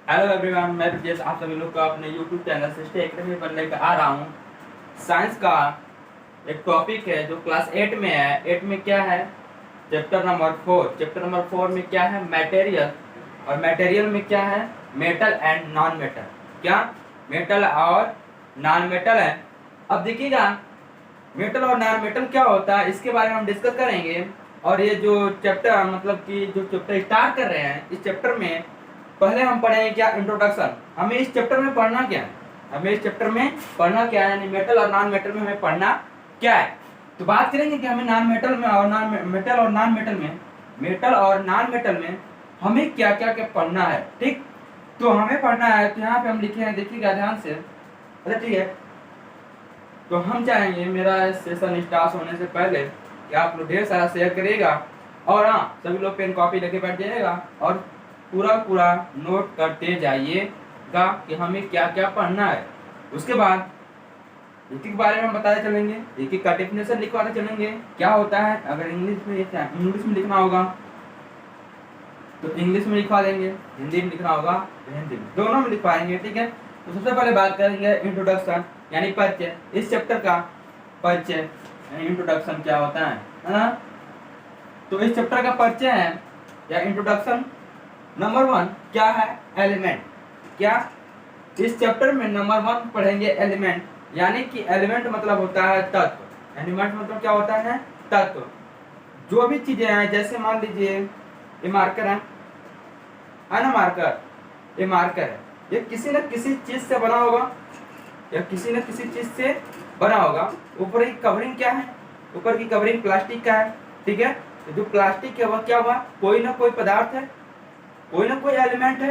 Hello everyone, मैं ब्रजेश आप सभी लोग को अपने यूट्यूब चैनल सिस्टम एकेडमी पर लेकर आ रहा हूँ। साइंस का एक टॉपिक है जो क्लास 8 में है। 8 में क्या है? Chapter number 4। चैप्टर नंबर 4 में क्या है? मटेरियल। और मटेरियल में क्या है? Metal and non metal. क्या मेटल और नॉन मेटल है? अब देखिएगा, मेटल और नॉन मेटल क्या होता है इसके बारे में हम डिस्कस करेंगे। और ये जो चैप्टर मतलब कि जो चैप्टर स्टार्ट कर रहे हैं, इस चैप्टर में पहले हम पढ़ेंगे क्या? इंट्रोडक्शन। हमें इस चैप्टर में पढ़ना क्या है? हमें इस चैप्टर में पढ़ना क्या है, यानी मेटल और नॉन मेटल में हमें पढ़ना क्या है। तो बात करेंगे कि हमें नॉन मेटल में और नॉन मेटल और नॉन मेटल में, मेटल और नॉन मेटल में हमें क्या क्या क्या पढ़ना है। ठीक, तो हमें पढ़ना है, तो यहाँ पे हम लिखे हैं, देखिएगा ध्यान से। अच्छा ठीक है, तो हम चाहेंगे मेरा सेशन स्टार्ट होने से पहले कि आप लोग ढेर सारा शेयर करिएगा। और हाँ, सभी लोग पेन कॉपी लेके बैठ जाइएगा और पूरा पूरा नोट करते जाइएगा कि हमें क्या क्या पढ़ना है। उसके बाद एक एक बारे में हम बताते चलेंगे, एक एक का डेफिनेशन लिखवाते चलेंगे क्या होता है। अगर इंग्लिश में लिखना होगा तो इंग्लिश में लिखवा देंगे, हिंदी में लिखना होगा तो हिंदी में, दोनों में लिखवाएंगे। ठीक है, तो सबसे पहले बात करेंगे इंट्रोडक्शन यानी परिचय। इस चैप्टर का परिचय यानी इंट्रोडक्शन क्या होता है ना? तो इस चैप्टर का परिचय है या इंट्रोडक्शन। नंबर 1 क्या है? एलिमेंट। क्या इस चैप्टर में नंबर 1 पढ़ेंगे एलिमेंट, यानी कि एलिमेंट मतलब होता है तत्व। एलिमेंट मतलब क्या होता है? तत्व। जो भी चीजें हैं, जैसे मान लीजिए ये मार्कर है ना, मार्कर, ये मार्कर है, ये किसी न किसी चीज से बना होगा या किसी न किसी चीज से बना होगा। ऊपर की कवरिंग क्या है? ऊपर की कवरिंग प्लास्टिक का है। ठीक है, तो जो प्लास्टिक है वह क्या हुआ? कोई ना कोई पदार्थ है, कोई ना कोई एलिमेंट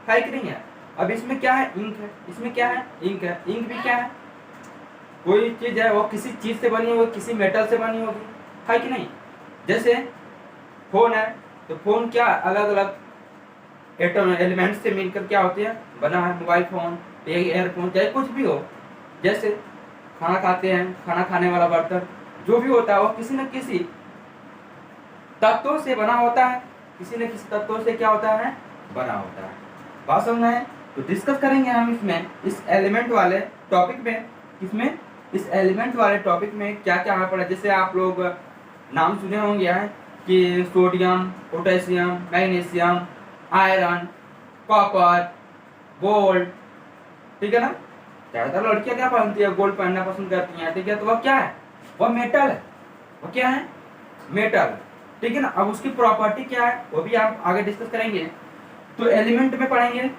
है कि नहीं है? अब इसमें क्या है? इंक है। इसमें क्या है? इंक है। इंक भी क्या है? कोई चीज है, वो किसी चीज से बनी होगी, किसी मेटल से बनी होगी, है कि नहीं? जैसे फोन है, तो फोन क्या अलग अलग एटम एलिमेंट से मिलकर क्या होती है? बना है। मोबाइल फोन, एयरफोन, चाहे कुछ भी हो। जैसे खाना खाते हैं, खाना खाने वाला बर्तन, जो भी होता है वो किसी न किसी तत्वों से बना होता है। किसी न किसी तत्वों से क्या होता है? बना होता है। बात समझ में है? तो डिस्कस करेंगे हम इसमें, इस एलिमेंट वाले टॉपिक में। किसमें? इस एलिमेंट वाले टॉपिक में क्या क्या हमें पड़ा। जैसे आप लोग नाम सुने होंगे कि sodium, potassium, magnesium, iron, copper, gold. ठीक है ना? ज्यादातर लड़कियां क्या पहनती है? गोल्ड पहनना पसंद करती हैं। ठीक है, तो वह क्या है? वह मेटल है। वह क्या है? मेटल। ठीक है ना? अब उसकी प्रॉपर्टी क्या है वो भी आप आगे डिस्कस करेंगे। तो एलिमेंट में पढ़ेंगे।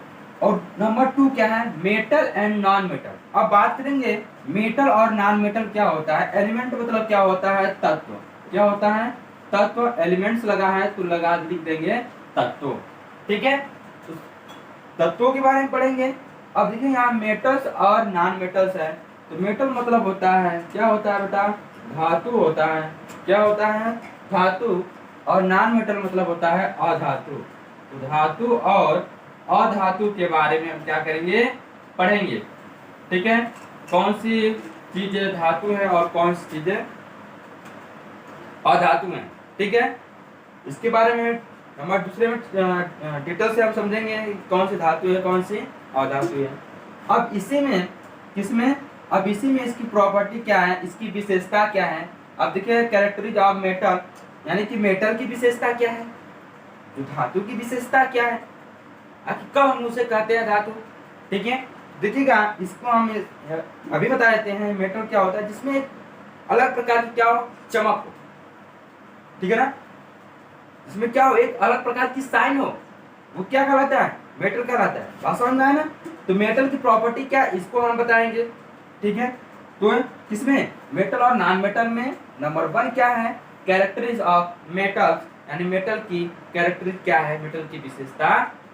और नंबर 2 क्या है? Metal and non metal. अब बात करेंगे मेटल और नॉन मेटल क्या होता है। एलिमेंट मतलब क्या होता है? तत्व। क्या होता है? तत्व। एलिमेंट्स लगा है तो लगा लिख देंगे तत्व। ठीक है, तो तत्वों के बारे में पढ़ेंगे। अब देखिए यहाँ मेटल्स और नॉन मेटल्स है। तो मेटल मतलब होता है, क्या होता है बेटा? धातु होता है। क्या होता है? धातु। और नॉन मेटल मतलब होता है अधातु। तो धातु और अधातु के बारे में हम क्या करेंगे? पढ़ेंगे। ठीक है, कौन सी चीजें धातु है और कौन सी चीजें अधातु है। ठीक है, इसके बारे में हमारे दूसरे में डिटेल से हम समझेंगे कौन सी धातु है, कौन सी अधातु है। अब इसी में किसमें? अब इसी में इसकी प्रॉपर्टी क्या है, इसकी विशेषता क्या है। अब देखिए कैरेक्टरिस्टिक ऑफ मेटल, यानी कि मेटल की विशेषता क्या है, तो धातु की विशेषता क्या है, आखिर कब हम उसे कहते हैं धातु। ठीक है, देखिएगा इसको हम अभी बता देते हैं। मेटल क्या होता है? जिसमें एक अलग प्रकार की क्या हो? चमक हो। ठीक है ना? इसमें क्या हो? एक अलग प्रकार की साइन हो, वो क्या कहलाता है? मेटल कहलाता है। बात समझ में आया ना? तो मेटल की प्रॉपर्टी क्या है इसको हम बताएंगे। ठीक है, तो किसमें? मेटल और नॉन मेटल में नंबर 1 क्या है? कैरेक्टरिस्टिक्स ऑफ मेटल, यानी मेटल की कैरेक्टरिस्टिक क्या है, मेटल की विशेषता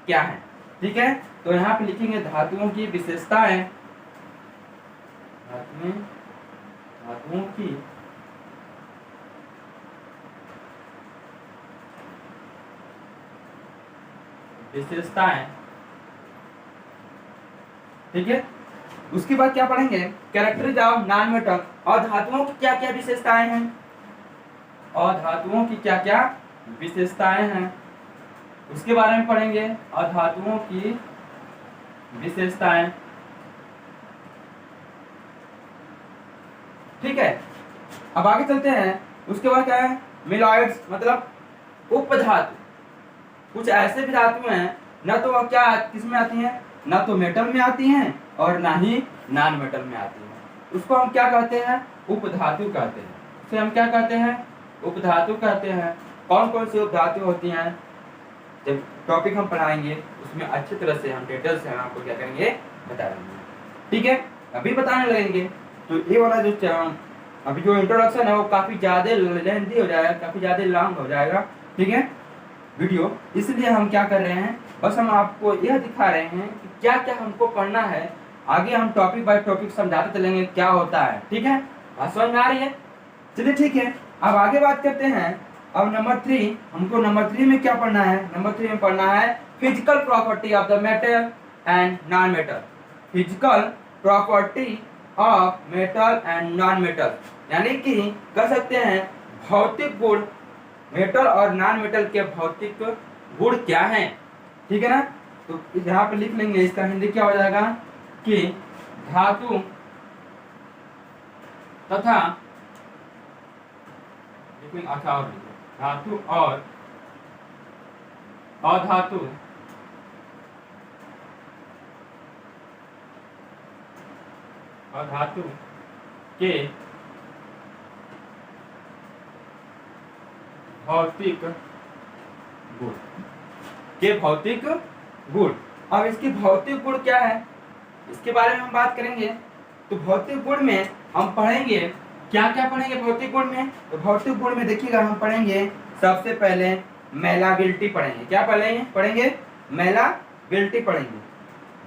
क्या है। ठीक है, तो यहाँ पे लिखेंगे धातुओं की विशेषताएं। धातुओं की विशेषताएं। ठीक है, उसके बाद क्या पढ़ेंगे? Characteristics of non metal. और धातुओं की क्या क्या विशेषताएं हैं, और धातुओं की क्या क्या विशेषताएं हैं उसके बारे में पढ़ेंगे। और धातुओं की विशेषताएं। ठीक है, अब आगे चलते हैं। उसके बाद क्या है, मिलॉइड्स मतलब उपधातु। कुछ ऐसे भी धातु हैं ना तो वह क्या किसमें आती हैं, ना तो मेटल में आती हैं और ना ही नॉन मेटल में आती हैं, उसको हम क्या कहते हैं, उपधातु कहते हैं। उसे हम क्या कहते हैं, उपधातु कहते हैं। कौन कौन सी उपधातु होती हैं, जब टॉपिक हम पढ़ाएंगे उसमें अच्छी तरह से हम डिटेल से हम आपको क्या करेंगे, बता देंगे। ठीक है, अभी बताने लगेंगे तो ये वाला जो अभी जो इंट्रोडक्शन है वो काफी ज्यादा लेंथी हो जाएगा, काफी ज्यादा लॉन्ग हो जाएगा। ठीक है वीडियो, इसलिए हम क्या कर रहे हैं, बस हम आपको यह दिखा रहे हैं कि क्या क्या हमको पढ़ना है। आगे हम टॉपिक बाय टॉपिक समझाते चलेंगे क्या होता है। ठीक है, बात समझ में आ रही है? चलिए ठीक है, अब आगे बात करते हैं। अब नंबर 3, हमको नंबर 3 में क्या पढ़ना है, नंबर 3 में पढ़ना है physical property of the metal and non metal. Physical property of metal and non metal, यानी कि कह सकते हैं भौतिक गुण, मेटल और नॉन मेटल के भौतिक गुण क्या हैं। ठीक है ना, तो यहाँ पे लिख लेंगे, इसका हिंदी क्या हो जाएगा कि धातु तथा, अच्छा और धातु और अधातु अधातु के भौतिक गुण, के भौतिक गुण। अब इसकी भौतिक गुण क्या है, इसके बारे में हम बात करेंगे। तो भौतिक गुण में हम पढ़ेंगे क्या क्या पढ़ेंगे भौतिक गुण में, तो भौतिक गुण में देखिएगा हम पढ़ेंगे सबसे पहले मेलाबिलिटी पढ़ेंगे। क्या पढ़ेंगे मेलाबिलिटी पढ़ेंगे।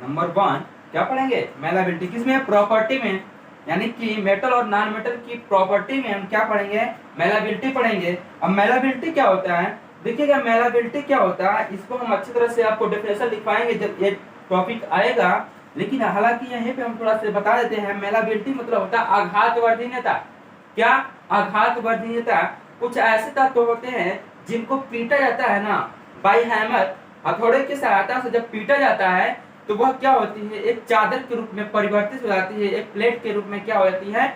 नंबर 1 क्या पढ़ेंगे, मेलाबिलिटी। किसमें, प्रॉपर्टी में, यानी कि मेटल और नॉन मेटल की प्रॉपर्टी में हम क्या पढ़ेंगे, मेलाबिलिटी पढ़ेंगे। अब मेलाबिलिटी क्या होता है, देखिएगा मेलाबिलिटी क्या होता है, इसको हम अच्छी तरह से आपको डेफिनेशन लिखवाएंगे जब ये टॉपिक आएगा। लेकिन हालांकि यहीं पे हम थोड़ा सा बता देते हैं, मेलाबिलिटी मतलब होता है आघात वर्धनीयता। क्या, आघात वर्धनीयता। कुछ ऐसे तत्व होते हैं जिनको पीटा जाता है ना बाई हैमर, हथौड़े की सहायता से जब पीटा जाता है तो वह क्या होती है, एक चादर के रूप में परिवर्तित हो जाती है, एक प्लेट के रूप में क्या हो जाती है,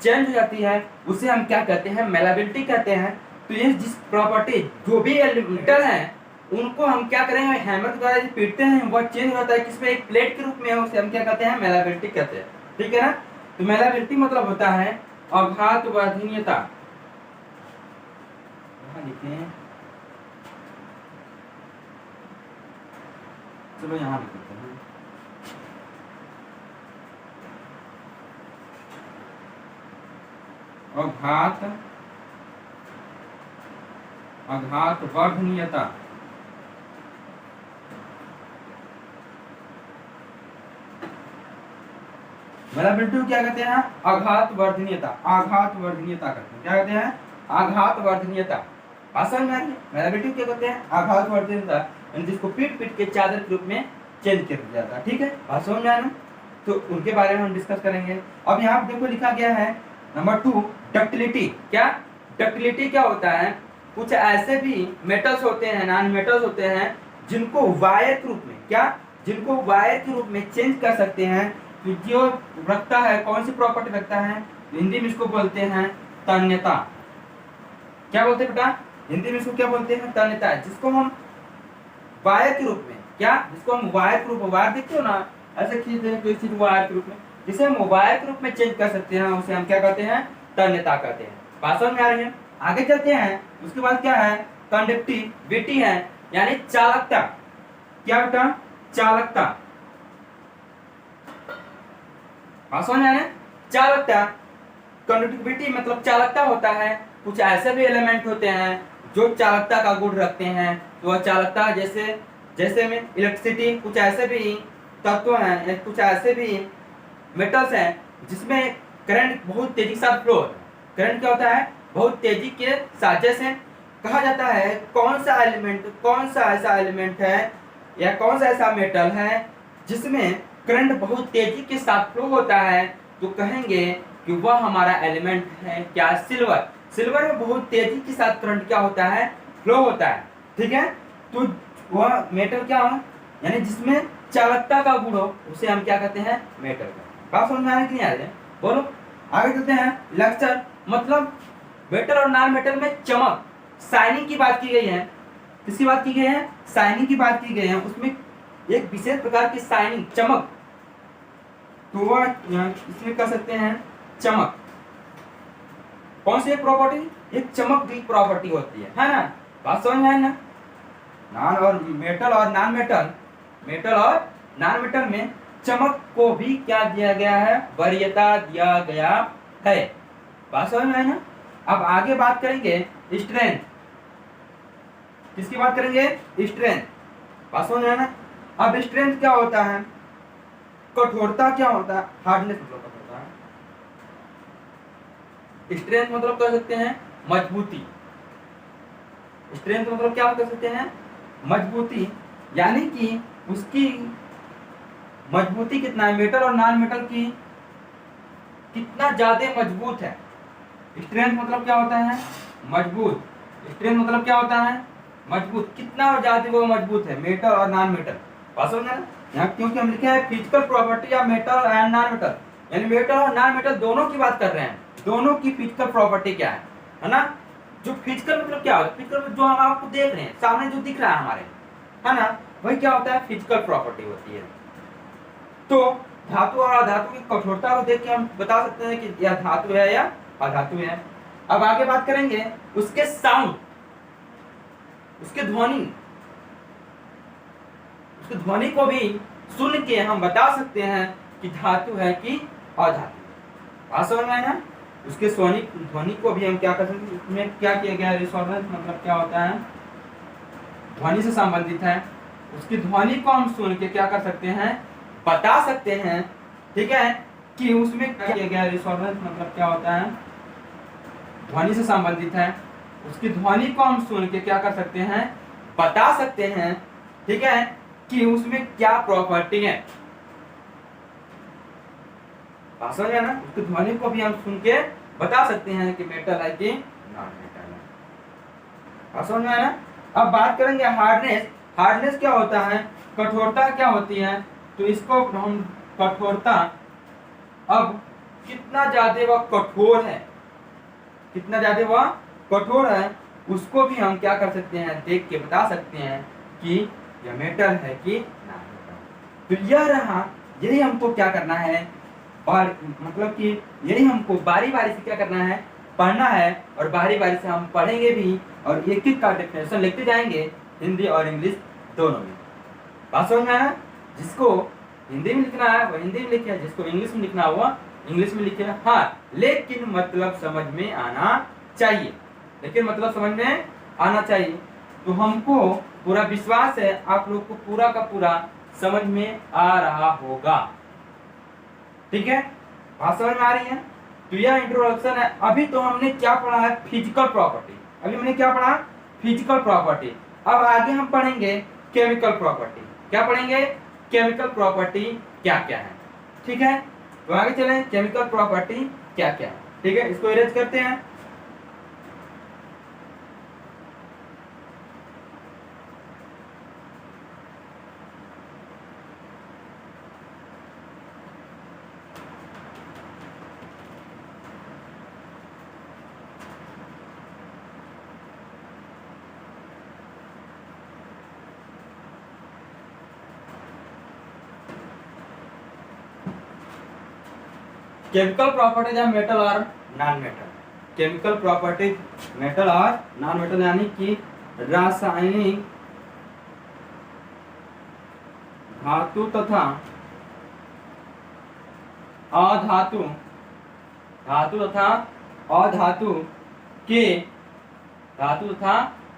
चेंज हो जाती है। उसे हम क्या कहते हैं, मेलाबिलिटी कहते हैं। तो ये जिस प्रॉपर्टी, जो भी मेटल है उनको हम क्या करेंगे, हैमर के द्वारा पीटते हैं, वह चेंज हो जाता है किसमें, एक प्लेट के रूप में, उसे हम क्या कहते हैं, मेलाबिलिटी कहते हैं। ठीक है ना, तो मेलाबिलिटी मतलब होता है आघात वर्धनीयता। लिखते हैं, चलो यहाँ लिखते हैं, आघात वर्धनीयता। मेलाबिलिटी क्या कहते हैं, आघात वर्धनीयता। आघात वर्धनीयता कहते हैं, क्या कहते हैं, आघात वर्धनीयता। आसान में मेलाबिलिटी क्या कहते हैं, आघात वर्धनीयता, जिसको पीट पीट के चादर के रूप में चेंज कर दिया जाता है। ठीक है, आसान में आना, तो उनके बारे में हम डिस्कस करेंगे। अब यहाँ पे देखो लिखा गया है नंबर 2 डक्टिलिटी। क्या, डक्टिलिटी क्या होता है, कुछ ऐसे भी मेटल्स होते हैं, नॉन मेटल्स होते हैं, जिनको वायर के रूप में, क्या, जिनको वायर के रूप में चेंज कर सकते हैं। तो जो रखता है, कौन सी प्रॉपर्टी रखता है, हिंदी में इसको बोलते हैं तन्यता। क्या बोलते हैं बेटा, हिंदी में इसको क्या बोलते हैं, तन्यता। जिसको हम वायर के रूप में, क्या, जिसको हम वायर के रूप में, वायर देखते हो ना ऐसे खींचते हैं, तो वायर के रूप में, जिसे हम वायर के रूप में चेंज कर सकते हैं, उसे हम क्या कहते हैं, तन्यता कहते हैं। बात समझ में आ रही है? आगे चलते हैं। उसके बाद क्या है, कंडक्टिविटी है, यानी चालकता। क्या बेटा, चालकता। बात समझ में आ रही है, चालकता। कंडक्टिविटी मतलब चालकता होता है। कुछ ऐसे भी एलिमेंट होते हैं जो चालकता का गुण रखते हैं, तो वह चालकता, जैसे में इलेक्ट्रिसिटी, कुछ ऐसे भी तत्व हैं, कुछ ऐसे भी मेटल्स हैं जिसमें करंट बहुत तेजी के साथ फ्लो होता है। करंट क्या होता है, बहुत तेजी के साथ। जैसे कहा जाता है कौन सा एलिमेंट, कौन सा ऐसा एलिमेंट है या कौन सा ऐसा मेटल है जिसमें करंट बहुत तेजी के साथ फ्लो होता है, तो कहेंगे कि वह हमारा एलिमेंट है क्या, सिल्वर। सिल्वर में बहुत तेजी के साथ करंट क्या होता है, फ्लो होता है। ठीक है, तो वह मेटल क्या हो, यानी जिसमें चालकता का गुण हो उसे हम क्या कहते हैं, मेटल का। बात समझ में आ रही कि नहीं आ रही है, बोलो। आगे चलते हैं, लक्चर मतलब मेटल और नॉन मेटल में चमक, शाइनिंग की बात की गई है। किसकी बात की गई है, शाइनिंग की बात की गई है। उसमें एक विशेष प्रकार की शाइनिंग, चमक, तो वह इसमें कह सकते हैं चमक। कौन सी एक प्रॉपर्टी, एक चमक की प्रॉपर्टी होती है ना। बात समझ में आए ना। नॉन और मेटल और नॉन मेटल, मेटल और नॉन मेटल में चमक को भी क्या दिया गया है, वरीयता दिया गया है। बात समझ में आए ना। अब आगे बात करेंगे स्ट्रेंथ। किसकी बात करेंगे, स्ट्रेंथ। बात समझ में आए ना। अब स्ट्रेंथ क्या होता है, कठोरता क्या होता है, हार्डनेस मतलब कठोरता है। स्ट्रेंथ मतलब कह सकते हैं मजबूती। स्ट्रेंथ मतलब क्या कह सकते हैं, मजबूती, यानी कि उसकी मजबूती कितना है, मेटल और नॉन मेटल की कितना ज्यादा मजबूत है। स्ट्रेंथ मतलब क्या होता है, मजबूत। स्ट्रेंथ मतलब क्या होता है, मजबूत, कितना ज्यादा वो मजबूत है, मेटल और नॉन मेटल। बात समझ में यहाँ, क्योंकि हम लिखे हैं फिजिकल प्रॉपर्टी या मेटल एंड नॉन मेटल, यानी मेटल और नॉन मेटल दोनों की बात कर रहे हैं। दोनों की फिजिकल प्रॉपर्टी क्या है ना। जो फिजिकल मतलब क्या होता है, फिजिकल जो हम आपको देख रहे हैं सामने जो दिख रहा है हमारे, है ना, वही क्या होता है, फिजिकल प्रॉपर्टी होती है। तो धातु और अधातु की कठोरता को देख के हम बता सकते हैं कि यह धातु है या अधातु है। अब आगे बात करेंगे उसके साउंड, उसके ध्वनि, उसके ध्वनि को भी सुन के हम बता सकते हैं कि धातु है कि अधातु। बात समझ में आया ना। उसके ध्वनि को भी हम क्या कर सकते हैं, उसमें क्या किया गया, रिसोनेंस मतलब क्या होता है, ध्वनि से संबंधित है। उसकी ध्वनि को हम सुन के क्या कर सकते हैं, बता सकते हैं, ठीक है, कि उसमें क्या किया गया, रिसोनेंस मतलब क्या होता है, ध्वनि से संबंधित है। उसकी ध्वनि को हम सुन के क्या कर सकते हैं, बता सकते हैं, ठीक है, कि उसमें क्या प्रॉपर्टी है। समझ है ना। उसकी ध्वनि को भी हम सुन के बता सकते हैं कि मेटल है कि नॉन मेटल है। समझ में आया ना। अब बात करेंगे हार्डनेस। हार्डनेस क्या होता है, कठोरता क्या होती है। तो इसको हम कठोरता, अब कितना ज्यादा वह कठोर है, कितना ज्यादा वह कठोर है, उसको भी हम क्या कर सकते हैं, देख के बता सकते हैं कि यह मेटल है कि नॉन मेटल। तो यह रहा, यही हमको क्या करना है, और मतलब कि यही हमको बारी बारी से क्या करना है, पढ़ना है, और बारी बारी से हम पढ़ेंगे भी, और एक एक का डेफिनेशन लिखते जाएंगे, हिंदी और इंग्लिश दोनों में। बात समझ में आया। जिसको हिंदी में लिखना है वो हिंदी में लिखे, जिसको इंग्लिश में लिखना है वो इंग्लिश में लिखे। हाँ, लेकिन मतलब समझ में आना चाहिए, लेकिन मतलब समझ में आना चाहिए। तो हमको पूरा विश्वास है आप लोग को पूरा का पूरा समझ में आ रहा होगा, ठीक है। बात समझ में आ रही है। तो यह इंट्रोडक्शन है। अभी तो हमने क्या पढ़ा है, फिजिकल प्रॉपर्टी। अभी हमने क्या पढ़ा, फिजिकल प्रॉपर्टी। अब आगे हम पढ़ेंगे केमिकल प्रॉपर्टी। क्या पढ़ेंगे, केमिकल प्रॉपर्टी क्या क्या है, ठीक है। तो आगे चलें, केमिकल प्रॉपर्टी क्या क्या है, ठीक है। इसको इरेज करते हैं। केमिकल प्रॉपर्टीज ऑफ मेटल और non metal. Chemical properties metal और नॉन मेटल, यानी कि रासायनिक धातु तथा अधातु, धातु तथा अधातु के, धातु तथा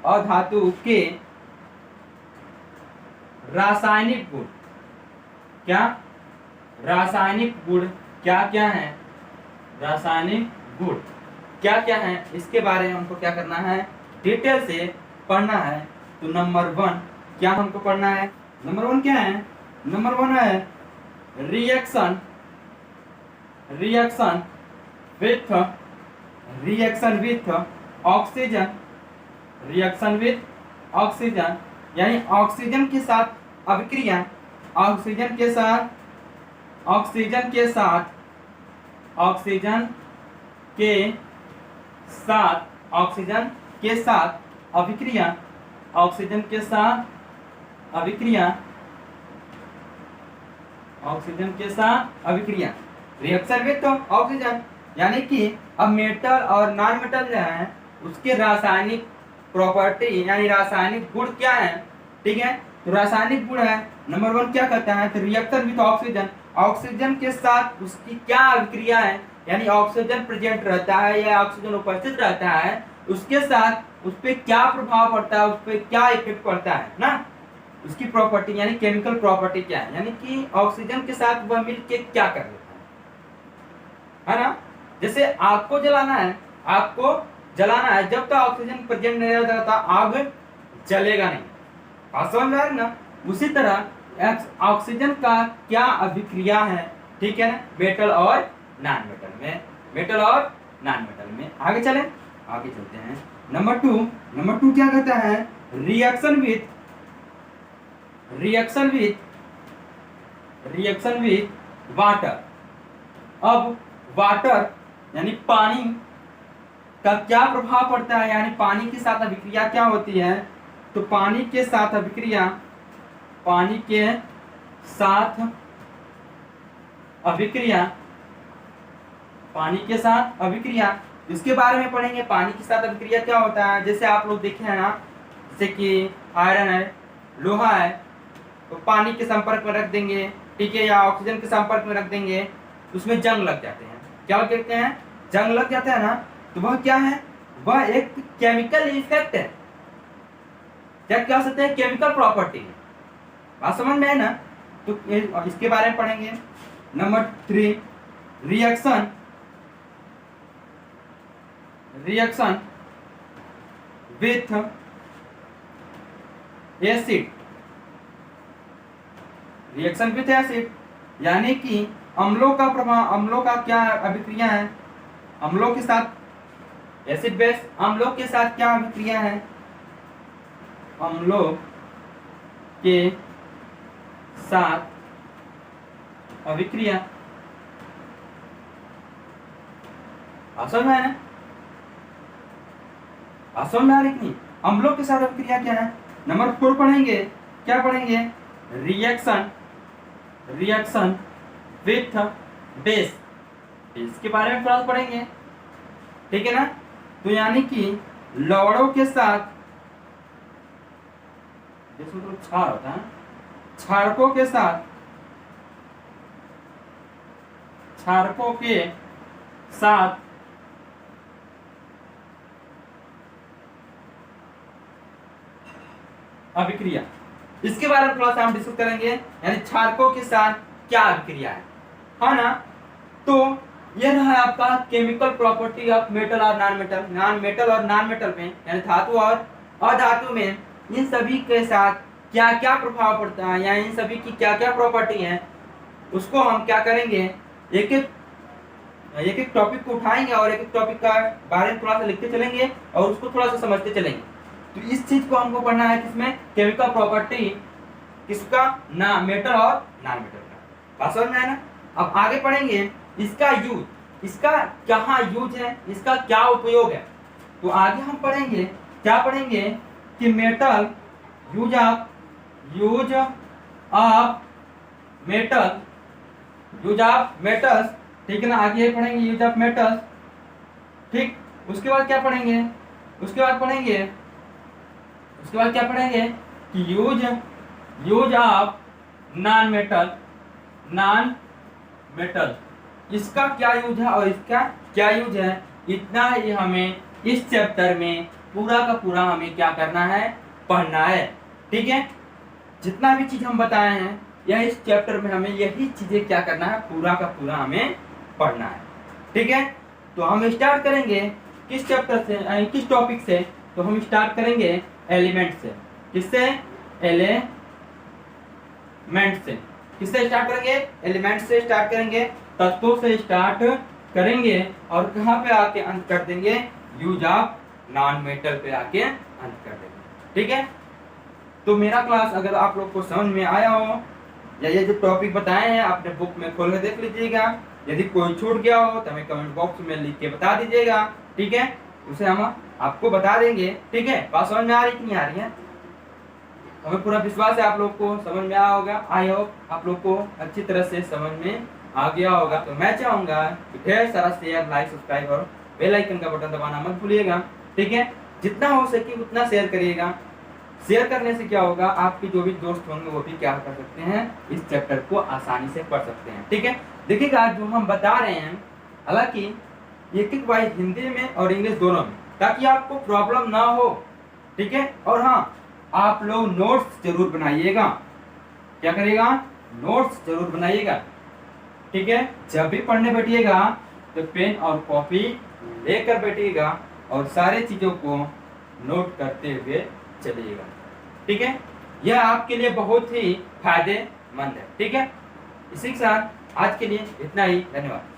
अधातु के रासायनिक गुण। क्या, रासायनिक गुण क्या क्या है, रासायनिक गुण क्या क्या है, इसके बारे में हमको क्या करना है, डिटेल से पढ़ना है। तो नंबर 1 क्या हमको पढ़ना है, नंबर 1 क्या है, नंबर 1 है reaction, reaction with, reaction with oxygen, reaction with oxygen, यानी ऑक्सीजन के साथ अभिक्रिया, ऑक्सीजन के साथ ऑक्सीजन के साथ ऑक्सीजन के साथ ऑक्सीजन के साथ अभिक्रिया ऑक्सीजन के साथ अभिक्रिया ऑक्सीजन के साथ अभिक्रिया रिएक्शन विद ऑक्सीजन, यानी कि अब मेटल और नॉन मेटल जो है उसके रासायनिक प्रॉपर्टी यानी रासायनिक गुण क्या है, ठीक है। तो रासायनिक गुण है नंबर 1 क्या कहता है, तो रिएक्शन विद ऑक्सीजन, ऑक्सीजन के साथ उसकी क्या अभिक्रिया है, यानी ऑक्सीजन प्रेजेंट रहता है या ऑक्सीजन उपस्थित रहता है, उसके साथ उस पर क्या प्रभाव पड़ता है, उस पर क्या इफेक्ट पड़ता है ना, उसकी प्रॉपर्टी यानी केमिकल प्रॉपर्टी क्या है, यानी कि ऑक्सीजन के साथ वह मिलके क्या कर लेता है ना। जैसे आग को जलाना है, आग को जलाना है, जब तक ऑक्सीजन प्रेजेंट नहीं रहता आग जलेगा नहीं, बात समझ में आ रही ना। उसी तरह ऑक्सीजन का क्या अभिक्रिया है, ठीक है ना, मेटल और नॉन मेटल में, मेटल और नॉन मेटल में। आगे चले, आगे चलते हैं। नंबर 2 क्या कहता है, रिएक्शन विथ वाटर। अब वाटर यानी पानी का क्या प्रभाव पड़ता है, यानी पानी के साथ अभिक्रिया क्या होती है, तो पानी के साथ अभिक्रिया इसके बारे में पढ़ेंगे। पानी के साथ अभिक्रिया क्या होता है, जैसे आप लोग देखे हैं ना, जैसे कि आयरन है, लोहा है, तो पानी के संपर्क में रख देंगे, ठीक है, या ऑक्सीजन के संपर्क में रख देंगे, उसमें जंग लग जाते हैं। क्या कहते हैं, जंग लग जाता है ना, तो वह क्या है, वह एक केमिकल इफेक्ट है, क्या कह सकते हैं, केमिकल प्रॉपर्टी है। बात समझ में है ना, तो इसके बारे में पढ़ेंगे। नंबर 3 रिएक्शन विथ एसिड, यानी कि अम्लों का प्रभाव, अम्लों का क्या अभिक्रिया है, अम्लों के साथ एसिड बेस, अम्लों के साथ क्या अभिक्रिया है, अम्लों के साथ अभिक्रिया, असर में है ना, असर में आ रही नहीं, अम्लों के साथ अभिक्रिया क्या है। नंबर 4 पढ़ेंगे, क्या पढ़ेंगे, रिएक्शन विथ बेस, इसके बारे में थोड़ा पढ़ेंगे, ठीक है ना। तो यानी कि लवणों के साथ, जिसमें तो क्षार होता है, क्षारकों के साथ अभिक्रिया, इसके बारे में थोड़ा सा हम डिस्कस करेंगे, यानी क्षारकों के साथ क्या अभिक्रिया है ना। तो यह रहा आपका केमिकल प्रॉपर्टी ऑफ मेटल और नॉन मेटल में, यानी धातु और अधातु में इन सभी के साथ क्या क्या प्रभाव पड़ता है, या इन सभी की क्या क्या प्रॉपर्टी है, उसको हम क्या करेंगे, एक एक टॉपिक को उठाएंगे और एक एक टॉपिक का बारे में थोड़ा सा लिखते चलेंगे और उसको थोड़ा सा समझते चलेंगे। तो इस चीज को हमको पढ़ना है, किसमें, केमिकल प्रॉपर्टी किसका, ना मेटल और नॉन मेटल का, बात समझ में है ना। अब आगे पढ़ेंगे इसका यूज, इसका कहाँ यूज है, इसका क्या उपयोग है। तो आगे हम पढ़ेंगे, क्या पढ़ेंगे कि मेटल, यूज ऑफ मेटल्स, ठीक है ना। आगे पढ़ेंगे यूज ऑफ मेटल्स, ठीक। उसके बाद क्या पढ़ेंगे, उसके बाद क्या पढ़ेंगे कि यूज ऑफ नॉन मेटल, इसका क्या यूज है और इसका क्या यूज है, इतना ही हमें इस चैप्टर में पूरा का पूरा हमें क्या करना है, पढ़ना है, ठीक है। जितना भी चीज हम बताए हैं या इस चैप्टर में हमें यही चीजें क्या करना है, पूरा का पूरा हमें पढ़ना है, ठीक है। तो हम स्टार्ट करेंगे किस चैप्टर से, किस टॉपिक से, तो हम स्टार्ट करेंगे एलिमेंट से। किससे, किससे स्टार्ट करेंगे, एलिमेंट से स्टार्ट करेंगे, तत्वों से स्टार्ट करेंगे और कहाँ पे आके अंत कर देंगे, यूज ऑफ नॉन मेटल पे आके अंत कर देंगे, ठीक है। तो मेरा क्लास अगर आप लोग को समझ में आया हो या ये जो टॉपिक बताए हैं अपने बुक में खोल कर देख लीजिएगा। यदि कोई छूट गया हो तो हमें कमेंट बॉक्स में लिख के बता दीजिएगा, ठीक है, उसे हम आपको बता देंगे, ठीक है। बात समझ में आ रही कि नहीं आ रही है? हमें पूरा विश्वास है आप लोग को समझ में आया होगा। आई होप आप लोग को अच्छी तरह से समझ में आ गया होगा। तो मैं चाहूंगा कि ढेर सारा शेयर, लाइक, सब्सक्राइब और बेल आइकन का बटन दबाना मत भूलिएगा, ठीक है। जितना हो सके उतना शेयर करिएगा। शेयर करने से क्या होगा, आपके जो भी दोस्त होंगे वो भी क्या कर सकते हैं, इस चैप्टर को आसानी से पढ़ सकते हैं, ठीक है। देखिएगा जो हम बता रहे हैं, हालांकि एक वाइज हिंदी में और इंग्लिश दोनों में, ताकि आपको प्रॉब्लम ना हो, ठीक है। और हाँ, आप लोग नोट्स जरूर बनाइएगा। क्या करिएगा? नोट्स जरूर बनाइएगा, ठीक है। जब भी पढ़ने बैठिएगा तो पेन और कॉपी लेकर बैठिएगा और सारे चीजों को नोट करते हुए चलिएगा, ठीक है। यह आपके लिए बहुत ही फायदेमंद है, ठीक है। इसी के साथ आज के लिए इतना ही। धन्यवाद।